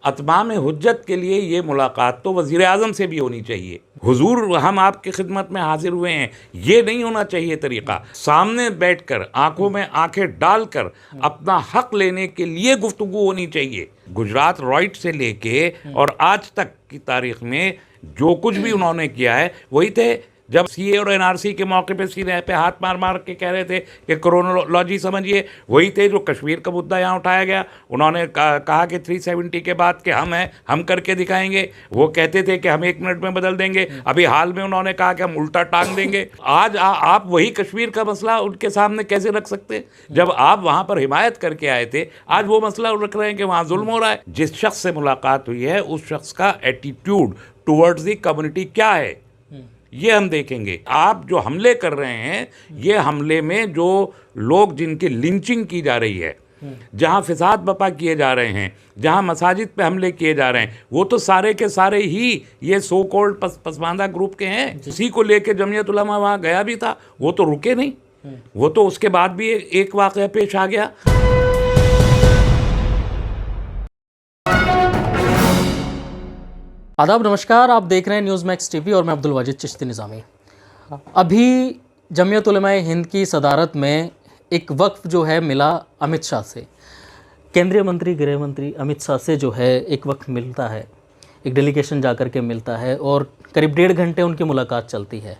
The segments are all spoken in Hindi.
अतमाम हुज्जत के लिए ये मुलाकात तो वज़ीर आज़म से भी होनी चाहिए। हुजूर हम आपकी खिदमत में हाजिर हुए हैं, ये नहीं होना चाहिए तरीक़ा। सामने बैठकर आंखों में आंखें डालकर अपना हक लेने के लिए गुफ्तगू होनी चाहिए। गुजरात रॉइट से लेके और आज तक की तारीख़ में जो कुछ भी उन्होंने किया है वही थे। जब सीए और एनआरसी के मौके पे सीने पे हाथ मार मार के कह रहे थे कि क्रोनोलॉजी समझिए, वही थे जो कश्मीर का मुद्दा यहाँ उठाया गया। उन्होंने कहा कि 370 के बाद कि हम करके दिखाएंगे। वो कहते थे कि हम 1 मिनट में बदल देंगे। अभी हाल में उन्होंने कहा कि हम उल्टा टांग देंगे। आज आप वही कश्मीर का मसला उनके सामने कैसे रख सकते हैं जब आप वहाँ पर हिमायत करके आए थे? आज वो मसला रख रहे हैं कि वहाँ जुल्म हो रहा है। जिस शख्स से मुलाकात हुई है उस शख्स का एटीट्यूड टुवर्ड्स दी कम्युनिटी क्या है, ये हम देखेंगे। आप जो हमले कर रहे हैं, ये हमले में जो लोग जिनकी लिंचिंग की जा रही है, जहां फिसाद बपा किए जा रहे हैं, जहां मसाजिद पे हमले किए जा रहे हैं, वो तो सारे के सारे ही ये सो कॉल्ड पसमानदा ग्रुप के हैं। उसी को लेके जमीयत उलमा वहां गया भी था, वो तो रुके नहीं। वो तो उसके बाद भी एक वाक़या पेश आ गया। आदाब, नमस्कार। आप देख रहे हैं न्यूज़ मैक्स टीवी और मैं अब्दुल वाजिद चिश्ती निज़ामी। अभी जमीयत उलमाए हिंद की सदारत में एक वक्फ जो है मिला अमित शाह से। केंद्रीय मंत्री गृह मंत्री अमित शाह से जो है एक वक्फ मिलता है, एक डेलीगेशन जाकर के मिलता है और करीब 1.5 घंटे उनकी मुलाकात चलती है।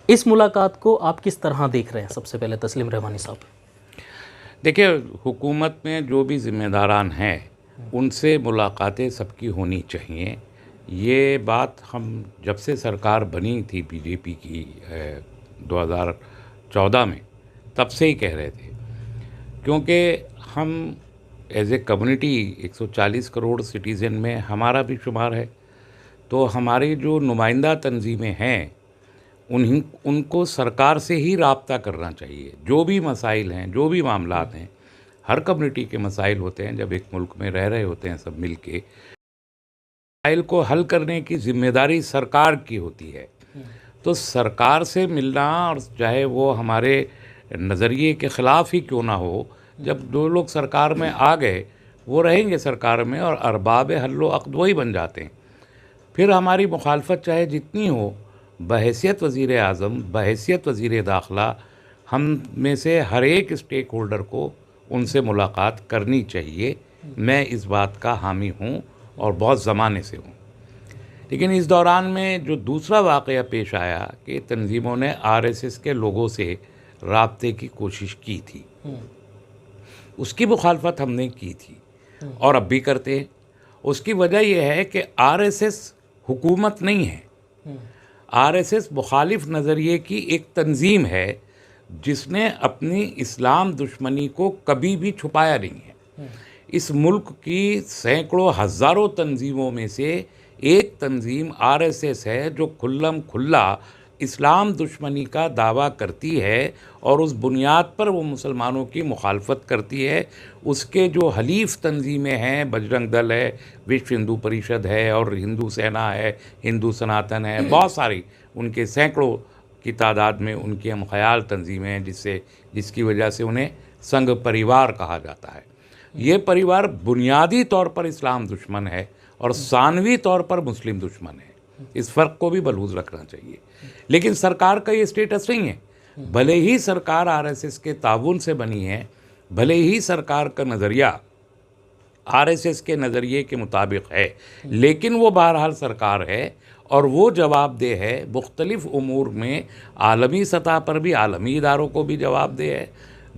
इस मुलाकात को आप किस तरह देख रहे हैं? सबसे पहले तस्लीम रहमानी साहब। देखिए, हुकूमत में जो भी ज़िम्मेदारान हैं उनसे मुलाकातें सबकी होनी चाहिए। ये बात हम जब से सरकार बनी थी बीजेपी की 2014 में, तब से ही कह रहे थे, क्योंकि हम as a community 140 crore citizen में हमारा भी शुमार है। तो हमारी जो नुमाइंदा तंजीमें हैं उनको सरकार से ही राब्ता करना चाहिए। जो भी मसाइल हैं, जो भी मामलात हैं, हर कम्युनिटी के मसाइल होते हैं। जब एक मुल्क में रह रहे होते हैं सब मिल के, मसाइल को हल करने की जिम्मेदारी सरकार की होती है। तो सरकार से मिलना, और चाहे वो हमारे नज़रिए के ख़िलाफ़ ही क्यों ना हो, जब दो लोग सरकार में आ गए वो रहेंगे सरकार में और अरबाब हल्लो अक़्द वही बन जाते हैं। फिर हमारी मुखालफत चाहे जितनी हो, बहैसियत वज़ीर आज़म, बहैसियत वज़ीर दाखिला, हम में से हर एक स्टेक होल्डर को उनसे मुलाकात करनी चाहिए। मैं इस बात का हामी हूँ और बहुत ज़माने से हूँ। लेकिन इस दौरान में जो दूसरा वाक़या पेश आया कि तंजीमों ने आरएसएस के लोगों से राब्ते की कोशिश की थी, उसकी मुखालफत हमने की थी और अब भी करते हैं। उसकी वजह यह है कि आरएसएस हुकूमत नहीं है। आरएसएस मुखालिफ नज़रिए की एक तंजीम है जिसने अपनी इस्लाम दुश्मनी को कभी भी छुपाया नहीं है। इस मुल्क की सैकड़ों हज़ारों तंजीमों में से एक तंजीम आरएसएस है जो खुल्लम खुल्ला इस्लाम दुश्मनी का दावा करती है और उस बुनियाद पर वो मुसलमानों की मुखालफत करती है। उसके जो हलीफ तंजीमें हैं, बजरंग दल है, विश्व हिंदू परिषद है और हिंदू सेना है, हिंदू सनातन है, बहुत सारी उनके सैकड़ों की तादाद में उनकी हम ख्याल तंजीमें हैं जिसकी वजह से उन्हें संघ परिवार कहा जाता है। ये परिवार बुनियादी तौर पर इस्लाम दुश्मन है और सानवी तौर पर मुस्लिम दुश्मन है। इस फ़र्क को भी बलूज़ रखना चाहिए। लेकिन सरकार का ये स्टेटस नहीं है। भले ही सरकार आरएसएस के ताउन से बनी है, भले ही सरकार का नज़रिया आरएसएस के नज़रिए के मुताबिक है, लेकिन वो बहरहाल सरकार है और वो जवाबदेह है मुख्तलिफ़ उमूर में। आलमी सतह पर भी आलमी इदारों को भी जवाबदेह है,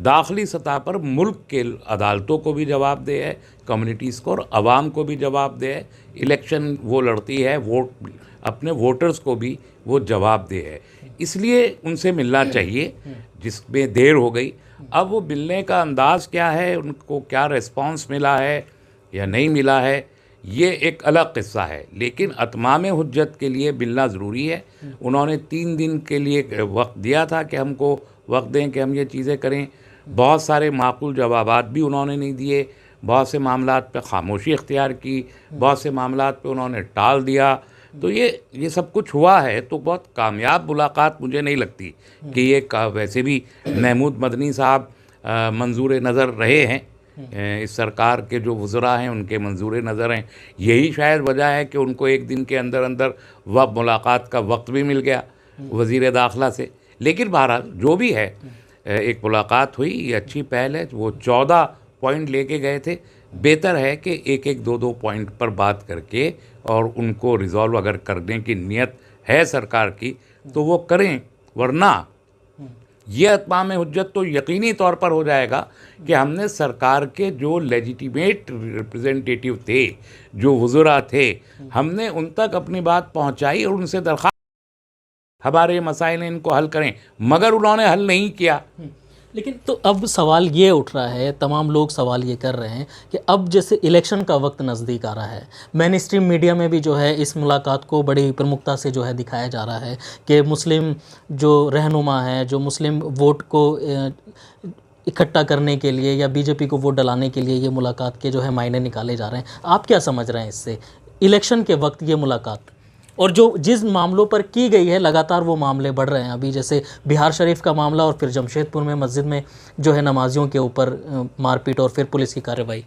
दाखिली सतह पर मुल्क के अदालतों को भी जवाबदेह है, कम्युनिटीज़ को और आवाम को भी जवाबदेह है। इलेक्शन वो लड़ती है, वोट अपने वोटर्स को भी वो जवाबदेह है। इसलिए उनसे मिलना चाहिए, जिसमें देर हो गई। अब वो मिलने का अंदाज़ क्या है, उनको क्या रिस्पांस मिला है या नहीं मिला है, ये एक अलग किस्सा है। लेकिन अतमाम हुज्जत के लिए मिलना ज़रूरी है। उन्होंने 3 दिन के लिए वक्त दिया था कि हमको वक्त दें कि हम ये चीज़ें करें। बहुत सारे माकूल जवाबात भी उन्होंने नहीं दिए। बहुत से मामलात पे खामोशी इख्तियार की, बहुत से मामलात पे उन्होंने टाल दिया। तो ये सब कुछ हुआ है। तो बहुत कामयाब मुलाकात मुझे नहीं लगती कि ये वैसे भी महमूद मदनी साहब मंजूर नज़र रहे हैं इस सरकार के जो वज़रा हैं उनके मंजूर नज़र हैं। यही शायद वजह है कि उनको एक दिन के अंदर अंदर वह मुलाकात का वक्त भी मिल गया वज़ीर दाखिला से। लेकिन बहरहाल जो भी है, एक मुलाकात हुई, ये अच्छी पहल है। वो 14 पॉइंट लेके गए थे। बेहतर है कि एक एक दो दो पॉइंट पर बात करके और उनको रिजॉल्व अगर करने की नीयत है सरकार की तो वो करें, वरना ये अतमाम हुज्जत तो यकीनी तौर पर हो जाएगा कि हमने सरकार के जो लेजिटिमेट रिप्रेजेंटेटिव थे, जो वज़रा थे, हमने उन तक अपनी बात पहुंचाई और उनसे दरख्वास्त हमारे मसाइल इनको हल करें, मगर उन्होंने हल नहीं किया। लेकिन तो अब सवाल ये उठ रहा है, तमाम लोग सवाल ये कर रहे हैं कि अब जैसे इलेक्शन का वक्त नज़दीक आ रहा है, मेन स्ट्रीम मीडिया में भी जो है इस मुलाकात को बड़ी प्रमुखता से जो है दिखाया जा रहा है कि मुस्लिम जो रहनुमा है, जो मुस्लिम वोट को इकट्ठा करने के लिए या बीजेपी को वोट डलाने के लिए ये मुलाकात के जो है मायने निकाले जा रहे हैं। आप क्या समझ रहे हैं इससे, इलेक्शन के वक्त ये मुलाकात, और जो जिस मामलों पर की गई है लगातार वो मामले बढ़ रहे हैं, अभी जैसे बिहार शरीफ का मामला और फिर जमशेदपुर में मस्जिद में जो है नमाजियों के ऊपर मारपीट और फिर पुलिस की कार्रवाई।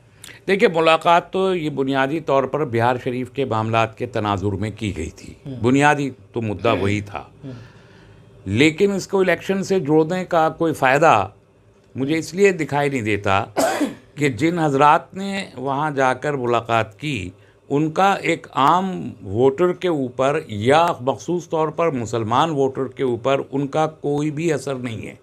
देखिए, मुलाकात तो ये बुनियादी तौर पर बिहार शरीफ के मामलात के तनाजुर में की गई थी, बुनियादी तो मुद्दा वही था। लेकिन इसको इलेक्शन से जोड़ने का कोई फ़ायदा मुझे इसलिए दिखाई नहीं देता कि जिन हजरात ने वहाँ जाकर मुलाकात की उनका एक आम वोटर के ऊपर या मखसूस तौर पर मुसलमान वोटर के ऊपर उनका कोई भी असर नहीं है।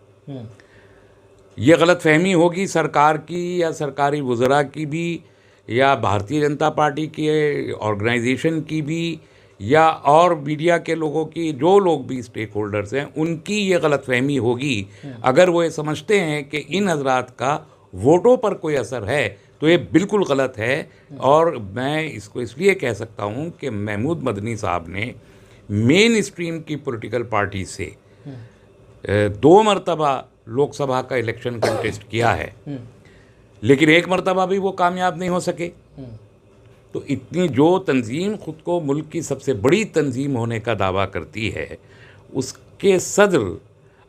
ये गलतफहमी होगी सरकार की या सरकारी वज़रा की भी या भारतीय जनता पार्टी के ऑर्गेनाइजेशन की भी या और मीडिया के लोगों की, जो लोग भी स्टेक होल्डर्स हैं उनकी ये गलतफहमी होगी अगर वो ये समझते हैं कि इन हजरात का वोटों पर कोई असर है, तो ये बिल्कुल गलत है। और मैं इसको इसलिए कह सकता हूँ कि महमूद मदनी साहब ने मेन स्ट्रीम की पॉलिटिकल पार्टी से 2 मरतबा लोकसभा का इलेक्शन कंटेस्ट किया है, लेकिन 1 मरतबा भी वो कामयाब नहीं हो सके। तो इतनी जो तंजीम ख़ुद को मुल्क की सबसे बड़ी तंजीम होने का दावा करती है, उसके सदर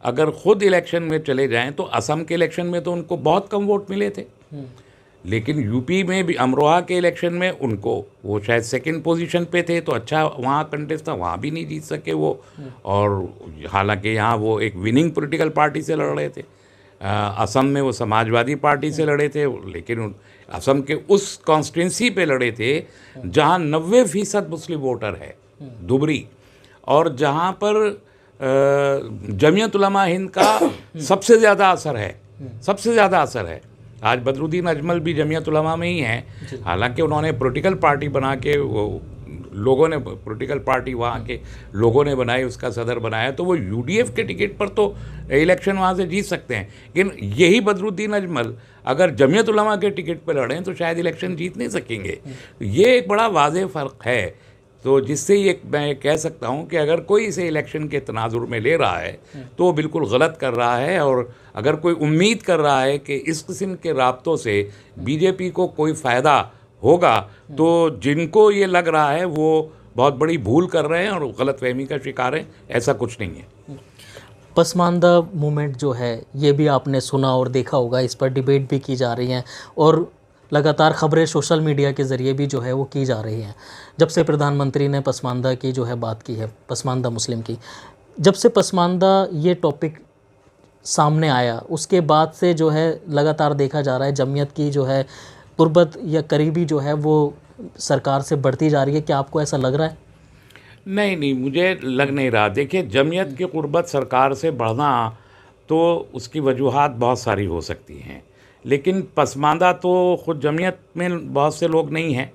अगर ख़ुद इलेक्शन में चले जाएं तो असम के इलेक्शन में तो उनको बहुत कम वोट मिले थे, लेकिन यूपी में भी अमरोहा के इलेक्शन में उनको, वो शायद 2nd पोजीशन पे थे, तो अच्छा वहाँ कंटेस्ट था, वहाँ भी नहीं जीत सके वो। और हालांकि यहाँ वो एक विनिंग पॉलिटिकल पार्टी से लड़ रहे थे, असम में वो समाजवादी पार्टी से लड़े थे, लेकिन असम के उस कॉन्स्टिट्यूंसी पे लड़े थे जहाँ 90% मुस्लिम वोटर है, धुबरी, और जहाँ पर जमीयत उलमा हिंद का सबसे ज़्यादा असर है, सबसे ज़्यादा असर है। आज बदरुद्दीन अजमल भी जमीयत उलमा में ही हैं, हालांकि उन्होंने पॉलिटिकल पार्टी बना के, वो लोगों ने पॉलिटिकल पार्टी वहाँ के लोगों ने बनाई, उसका सदर बनाया, तो वो यूडीएफ के टिकट पर तो इलेक्शन वहाँ से जीत सकते हैं। लेकिन यही बदरुद्दीन अजमल अगर जमीयत उलमा के टिकट पर लड़ें तो शायद इलेक्शन जीत नहीं सकेंगे। ये एक बड़ा वाज़ेह फ़र्क है। तो जिससे ये मैं कह सकता हूँ कि अगर कोई इसे इलेक्शन के तनाजुर में ले रहा है तो वो बिल्कुल गलत कर रहा है। और अगर कोई उम्मीद कर रहा है कि इस किस्म के राब्तों से बीजेपी को कोई फ़ायदा होगा, तो जिनको ये लग रहा है वो बहुत बड़ी भूल कर रहे हैं और गलतफहमी का शिकार हैं। ऐसा कुछ नहीं है। पसमानदा मूवमेंट जो है ये भी आपने सुना और देखा होगा, इस पर डिबेट भी की जा रही हैं और लगातार ख़बरें सोशल मीडिया के ज़रिए भी जो है वो की जा रही हैं। जब से प्रधानमंत्री ने पसमानदा की जो है बात की है, पसमानदा मुस्लिम की, जब से पसमानदा ये टॉपिक सामने आया उसके बाद से जो है लगातार देखा जा रहा है जमीयत की जो है कुर्बत या करीबी जो है वो सरकार से बढ़ती जा रही है। क्या आपको ऐसा लग रहा है? नहीं, मुझे लग नहीं रहा। देखिए, जमीयत की कुर्बत सरकार से बढ़ना तो उसकी वजूहात बहुत सारी हो सकती हैं, लेकिन पसमानदा तो ख़ुद जमीयत में बहुत से लोग नहीं हैं।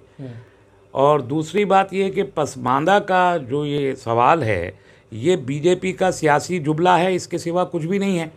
और दूसरी बात ये है कि पसमानदा का जो ये सवाल है ये बीजेपी का सियासी जुमला है, इसके सिवा कुछ भी नहीं है।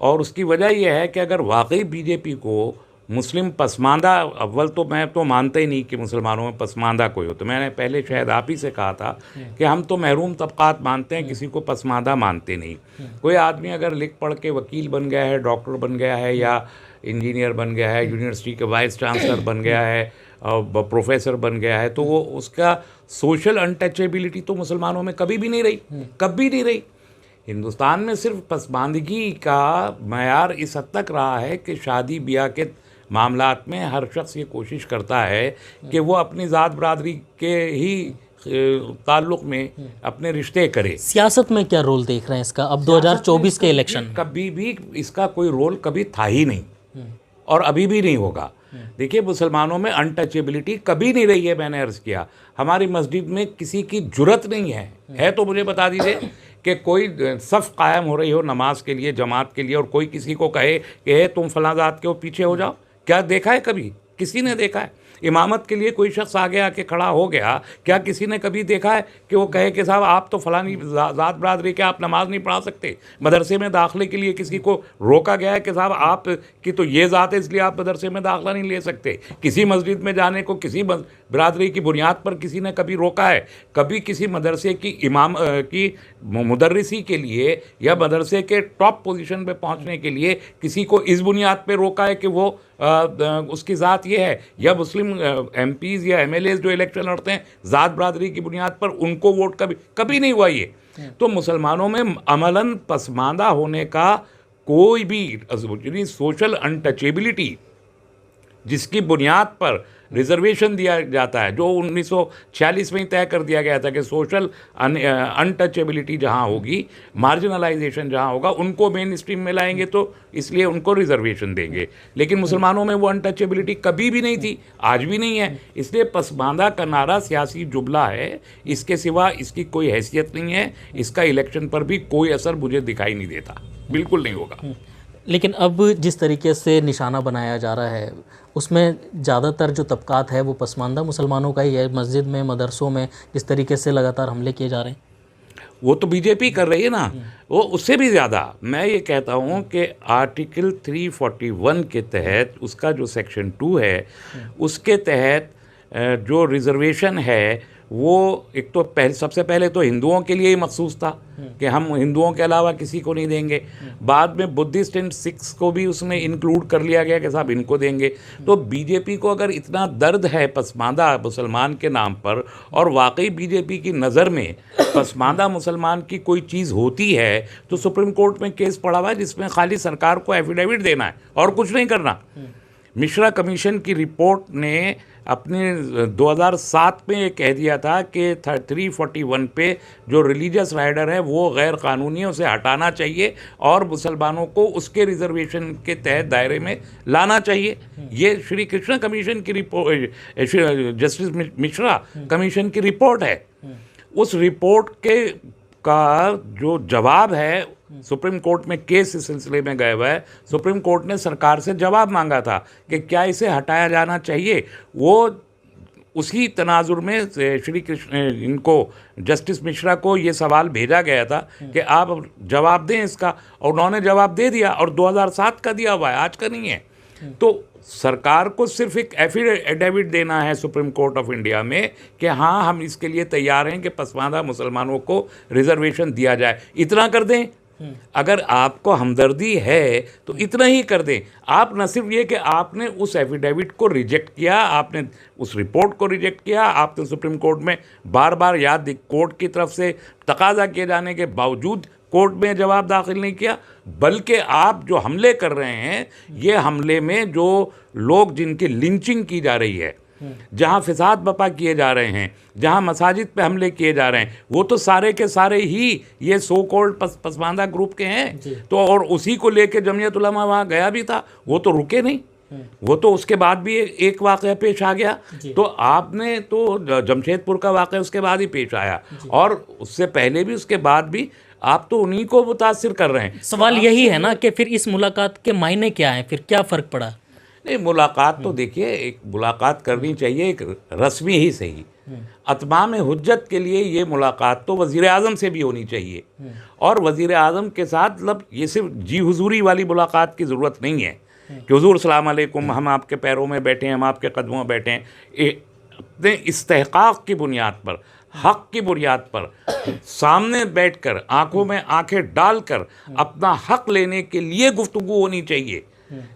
और उसकी वजह यह है कि अगर वाकई बीजेपी को मुस्लिम पसमानदा, अव्वल तो मैं तो मानता ही नहीं कि मुसलमानों में पसमानदा कोई हो, तो मैंने पहले शायद आप ही से कहा था कि हम तो महरूम तबक़ात मानते हैं, किसी को पसमानदा मानते नहीं। कोई आदमी अगर लिख पढ़ के वकील बन गया है, डॉक्टर बन गया है या इंजीनियर बन गया है, यूनिवर्सिटी के वाइस चांसलर बन गया है, प्रोफेसर बन गया है, तो वो उसका सोशल अनटचेबिलिटी तो मुसलमानों में कभी भी नहीं रही, कभी नहीं रही। हिंदुस्तान में सिर्फ पसमानदगी का मयार इस हद तक रहा है कि शादी ब्याह के मामलात में हर शख्स ये कोशिश करता है कि वो अपनी ज़ात बरादरी के ही ताल्लुक़ में अपने रिश्ते करे। सियासत में क्या रोल देख रहे हैं इसका अब 2024 के इलेक्शन में? कभी भी इसका कोई रोल कभी था ही नहीं और अभी भी नहीं होगा। देखिए, मुसलमानों में अनटचेबिलिटी कभी नहीं रही है। मैंने अर्ज़ किया, हमारी मस्जिद में किसी की जुर्रत नहीं है तो मुझे बता दीजिए कि कोई सफ़ कायम हो रही हो नमाज के लिए, जमात के लिए, और कोई किसी को कहे कि तुम फलां ज़ात के हो, पीछे हो जाओ। क्या देखा है कभी? किसी ने देखा है? इमामत के लिए कोई शख्स आगे आके खड़ा हो गया, क्या किसी ने कभी देखा है कि वो कहे कि साहब आप तो फलानी ज़ात बरादरी के, आप नमाज नहीं पढ़ा सकते? मदरसे में दाखिले के लिए किसी को रोका गया है कि साहब आप की तो ये ज़ात है इसलिए आप मदरसे में दाखिला नहीं ले सकते? किसी मस्जिद में जाने को किसी बरादरी की बुनियाद पर किसी ने कभी रोका है? कभी किसी मदरसे की इमाम की मुदर्रिसी के लिए या मदरसे के टॉप पोजीशन पे पहुंचने के लिए किसी को इस बुनियाद पे रोका है कि वो उसकी ज़ात ये है? या मुस्लिम MPs या MLAs जो इलेक्शन लड़ते हैं ज़ात बरादरी की बुनियाद पर, उनको वोट कभी नहीं हुआ ये। तो मुसलमानों में अमलन पसमानदा होने का कोई भी सोशल अनटचेबिलिटी जिसकी बुनियाद पर रिजर्वेशन दिया जाता है, जो 1946 में ही तय कर दिया गया था कि सोशल अनटचेबिलिटी जहाँ होगी, मार्जिनलाइजेशन जहाँ होगा, उनको मेन स्ट्रीम में लाएंगे तो इसलिए उनको रिजर्वेशन देंगे। लेकिन मुसलमानों में वो अनटचेबिलिटी कभी भी नहीं थी, आज भी नहीं है। इसलिए पसमानदा का नारा सियासी जुमला है, इसके सिवा इसकी कोई हैसियत नहीं है। इसका इलेक्शन पर भी कोई असर मुझे दिखाई नहीं देता, बिल्कुल नहीं होगा। लेकिन अब जिस तरीके से निशाना बनाया जा रहा है उसमें ज़्यादातर जो तबकात है वो पसमानदा मुसलमानों का ही है। मस्जिद में, मदरसों में जिस तरीके से लगातार हमले किए जा रहे हैं, वो तो बीजेपी कर रही है ना। वो उससे भी ज़्यादा मैं ये कहता हूँ कि आर्टिकल 341 के तहत, उसका जो सेक्शन 2 है, उसके तहत जो रिजर्वेशन है वो एक तो सबसे पहले तो हिंदुओं के लिए ही मखसूस था कि हम हिंदुओं के अलावा किसी को नहीं देंगे। बाद में बुद्धिस्ट एंड सिख्स को भी उसमें इंक्लूड कर लिया गया कि साहब इनको देंगे। तो बीजेपी को अगर इतना दर्द है पसमानदा मुसलमान के नाम पर, और वाकई बीजेपी की नज़र में पसमानदा मुसलमान की कोई चीज़ होती है, तो सुप्रीम कोर्ट में केस पड़ा हुआ है जिसमें खाली सरकार को एफिडेविट देना है और कुछ नहीं करना। मिश्रा कमीशन की रिपोर्ट ने अपने 2007 में ये कह दिया था कि 341 पे जो रिलीजियस राइडर है वो गैर कानूनी है, उसे हटाना चाहिए और मुसलमानों को उसके रिजर्वेशन के तहत दायरे में लाना चाहिए। ये श्री कृष्ण कमीशन की रिपोर्ट, जस्टिस मिश्रा कमीशन की रिपोर्ट है। उस रिपोर्ट के का जो जवाब है, सुप्रीम कोर्ट में केस इस सिलसिले में गए हुआ है। सुप्रीम कोर्ट ने सरकार से जवाब मांगा था कि क्या इसे हटाया जाना चाहिए। वो उसी तनाजुर में श्री कृष्ण इनको जस्टिस मिश्रा को ये सवाल भेजा गया था कि आप जवाब दें इसका, और उन्होंने जवाब दे दिया, और 2007 का दिया हुआ है, आज का नहीं है। तो सरकार को सिर्फ एक एफिडेविट देना है सुप्रीम कोर्ट ऑफ इंडिया में कि हाँ हम इसके लिए तैयार हैं कि पसमानदा मुसलमानों को रिजर्वेशन दिया जाए। इतना कर दें। अगर आपको हमदर्दी है तो इतना ही कर दें। आप न सिर्फ ये कि आपने उस एफिडेविट को रिजेक्ट किया, आपने उस रिपोर्ट को रिजेक्ट किया, आपने सुप्रीम कोर्ट में बार बार कोर्ट की तरफ से तकाजा किए जाने के बावजूद कोर्ट में जवाब दाखिल नहीं किया, बल्कि आप जो हमले कर रहे हैं, ये हमले में जो लोग जिनकी लिंचिंग की जा रही है, जहाँ फिसाद बपा किए जा रहे हैं, जहाँ मसाजिद पे हमले किए जा रहे हैं, वो तो सारे के सारे ही ये सो कॉल्ड पसमानदा ग्रुप के हैं। तो और उसी को लेके जमीयत उलमा वहाँ गया भी था, वो तो रुके नहीं। वो तो उसके बाद भी एक वाक़या पेश आ गया। तो आपने तो जमशेदपुर का वाक़या उसके बाद ही पेश आया, और उससे पहले भी, उसके बाद भी आप तो उन्हीं को मुतासिर कर रहे हैं। सवाल यही है ना कि फिर इस मुलाकात के मायने क्या हैं, फिर क्या फ़र्क पड़ा? नहीं, मुलाकात तो देखिए, एक मुलाकात करनी चाहिए, एक रस्मी ही सही। अतमाम हुज्जत के लिए ये मुलाकात तो वज़ीर आज़म से भी होनी चाहिए, और वज़ीर आज़म के साथ मतलब ये सिर्फ जी हुजूरी वाली मुलाकात की ज़रूरत नहीं है कि हुजूर सलाम अलैकुम, हम आपके पैरों में बैठे हैं, हम आपके कदमों में बैठे हैं। अपने इस्तेहक़ाक़ की बुनियाद पर, हक़ की बुनियाद पर सामने बैठकर, आंखों में आंखें डालकर अपना हक़ लेने के लिए गुफ्तगू होनी चाहिए।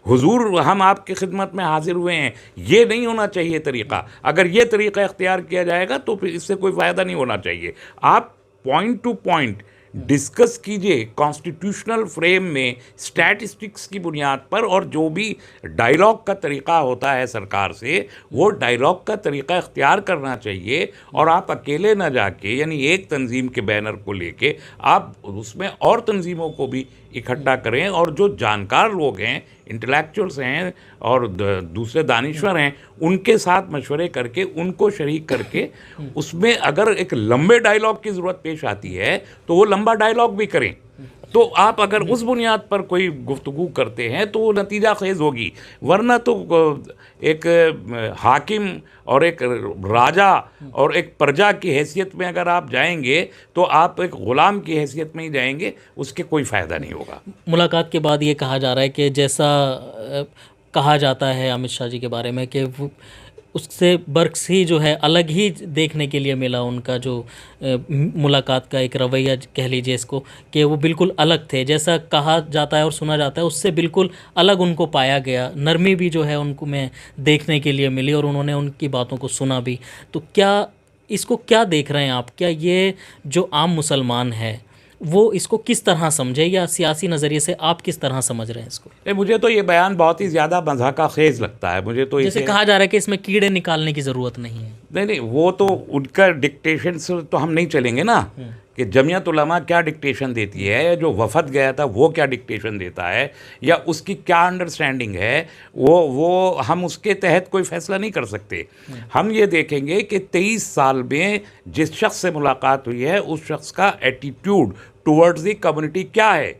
हुजूर हम आपकी खिदमत में हाजिर हुए हैं, ये नहीं होना चाहिए तरीक़ा। अगर ये तरीक़ा इख्तियार किया जाएगा तो फिर इससे कोई फ़ायदा नहीं होना चाहिए। आप पॉइंट टू पॉइंट डिस्कस कीजिए कॉन्स्टिट्यूशनल फ्रेम में, स्टैटिस्टिक्स की बुनियाद पर, और जो भी डायलॉग का तरीका होता है सरकार से, वो डायलॉग का तरीका इख्तियार करना चाहिए। और आप अकेले ना जाके, यानी एक तंजीम के बैनर को लेके, आप उसमें और तंजीमों को भी इकट्ठा करें, और जो जानकार लोग हैं, इंटेलेक्चुअल्स हैं और दूसरे दानिश्वर हैं, उनके साथ मशवरे करके, उनको शरीक करके, उसमें अगर एक लंबे डायलॉग की ज़रूरत पेश आती है तो वो लंबा डायलॉग भी करें। तो आप अगर उस बुनियाद पर कोई गुफ्तगू करते हैं तो वो नतीजा खेज़ होगी, वरना तो एक हाकिम और एक राजा और एक प्रजा की हैसियत में अगर आप जाएंगे तो आप एक ग़ुलाम की हैसियत में ही जाएंगे, उसके कोई फ़ायदा नहीं होगा। मुलाकात के बाद ये कहा जा रहा है कि जैसा कहा जाता है अमित शाह जी के बारे में कि उससे बर्क्स ही जो है अलग ही देखने के लिए मिला, उनका जो मुलाकात का एक रवैया कह लीजिए इसको, कि वो बिल्कुल अलग थे, जैसा कहा जाता है और सुना जाता है उससे बिल्कुल अलग उनको पाया गया। नरमी भी जो है उनको में देखने के लिए मिली और उन्होंने उनकी बातों को सुना भी। तो क्या इसको क्या देख रहे हैं आप? क्या ये जो आम मुसलमान है वो इसको किस तरह समझे, या सियासी नज़रिए से आप किस तरह समझ रहे हैं इसको? मुझे तो ये बयान बहुत ही ज़्यादा मज़ाक़ खेज़ लगता है। मुझे तो जैसे कहा जा रहा है कि इसमें कीड़े निकालने की ज़रूरत नहीं है। नहीं, वो तो उनका डिक्टेशन से तो हम नहीं चलेंगे ना, कि जमियत उलमा क्या डिक्टेशन देती है, या जो वफद गया था वो क्या डिक्टेशन देता है, या उसकी क्या अंडरस्टैंडिंग है, वो हम उसके तहत कोई फ़ैसला नहीं कर सकते। हम ये देखेंगे कि 23 साल में जिस शख्स से मुलाकात हुई है उस शख्स का एटीट्यूड टुवर्ड्स दी कम्युनिटी क्या है,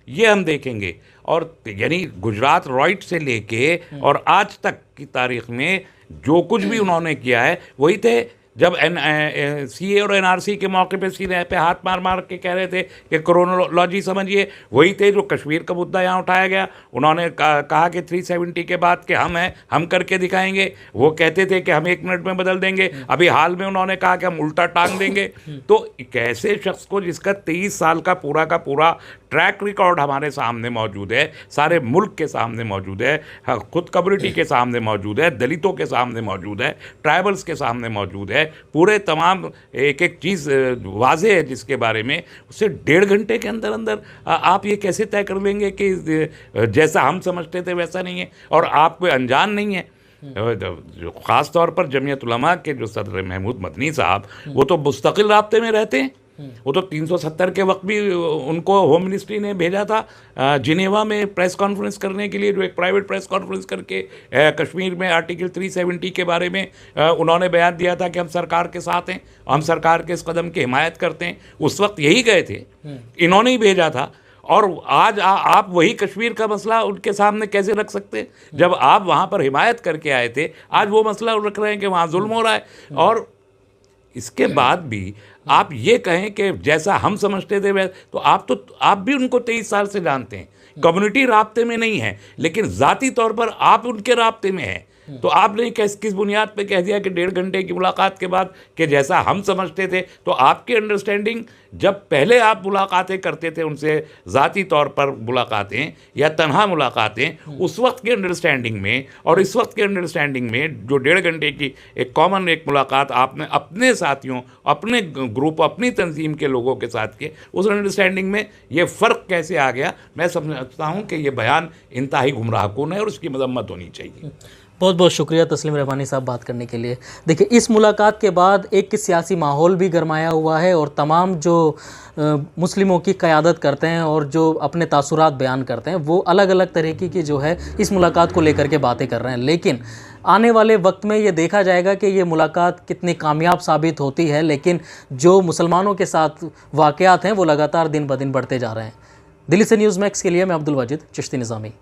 ये हम देखेंगे। और यानी गुजरात रॉइट से लेके और आज तक की तारीख़ में जो कुछ भी उन्होंने किया है वही थे। जब CA और NRC के मौके पे सीधे पे हाथ मार मार के कह रहे थे कि क्रोनोलॉजी समझिए, वही थे जो कश्मीर का मुद्दा यहाँ उठाया गया। उन्होंने कहा कि 370 के बाद के हम करके दिखाएंगे। वो कहते थे कि हम 1 मिनट में बदल देंगे। अभी हाल में उन्होंने कहा कि हम उल्टा टांग देंगे। तो एक ऐसे शख्स को जिसका 23 साल का पूरा ट्रैक रिकॉर्ड हमारे सामने मौजूद है, सारे मुल्क के सामने मौजूद है, खुद कम्युनिटी के सामने मौजूद है, दलितों के सामने मौजूद है, ट्राइबल्स के सामने मौजूद है, पूरे तमाम एक चीज़ वाज़े है जिसके बारे में उससे 1.5 घंटे के अंदर अंदर आप ये कैसे तय कर लेंगे कि जैसा हम समझते थे वैसा नहीं है, और आप कोई अनजान नहीं है। जो ख़ास तौर पर जमियत उलमा के जो सदर महमूद मदनी साहब, वो तो मुस्तकिल राब्ते में रहते हैं। वो तो 370 के वक्त भी उनको होम मिनिस्ट्री ने भेजा था जिनेवा में प्रेस कॉन्फ्रेंस करने के लिए, जो एक प्राइवेट प्रेस कॉन्फ्रेंस करके कश्मीर में आर्टिकल 370 के बारे में उन्होंने बयान दिया था कि हम सरकार के साथ हैं, हम सरकार के इस कदम की हिमायत करते हैं। उस वक्त यही गए थे, इन्होंने ही भेजा था। और आज आप वही कश्मीर का मसला उनके सामने कैसे रख सकते हैं, जब आप वहाँ पर हिमायत करके आए थे? आज वो मसला रख रहे हैं कि वहाँ जुल्म हो रहा है। और इसके बाद भी आप ये कहें कि जैसा हम समझते थे वैसे, तो आप भी उनको 23 साल से जानते हैं। कम्युनिटी राब्ते में नहीं है, लेकिन ज़ाती तौर पर आप उनके राब्ते में हैं। तो आपने किस बुनियाद पे कह दिया कि 1.5 घंटे की मुलाकात के बाद कि जैसा हम समझते थे? तो आपकी अंडरस्टैंडिंग, जब पहले आप मुलाकातें करते थे उनसे, ज़ाती तौर पर मुलाकातें या तन्हा मुलाकातें, उस वक्त की अंडरस्टैंडिंग में और इस वक्त की अंडरस्टैंडिंग में जो 1.5 घंटे की एक कॉमन एक मुलाकात आपने अपने साथियों, अपने ग्रुप, अपनी तंजीम के लोगों के साथ किए, उस अंडरस्टैंडिंग में ये फ़र्क कैसे आ गया? मैं समझता हूँ कि ये बयान इंतहाई गुमराहकुन है और उसकी मजम्मत होनी चाहिए। बहुत बहुत शुक्रिया तस्लीम रहमानी साहब बात करने के लिए। देखिए, इस मुलाकात के बाद एक सियासी माहौल भी गरमाया हुआ है और तमाम जो मुस्लिमों की क़यादत करते हैं और जो अपने तासुरात बयान करते हैं वो अलग अलग तरीके की जो है इस मुलाकात को लेकर के बातें कर रहे हैं। लेकिन आने वाले वक्त में ये देखा जाएगा कि ये मुलाकात कितनी कामयाब साबित होती है। लेकिन जो मुसलमानों के साथ वाक़यात हैं वो लगातार दिन ब दिन बढ़ते जा रहे हैं। दिल्ली से न्यूज़ मैक्स के लिए मैं अब्दुल वाजिद चिश्ती निज़ामी।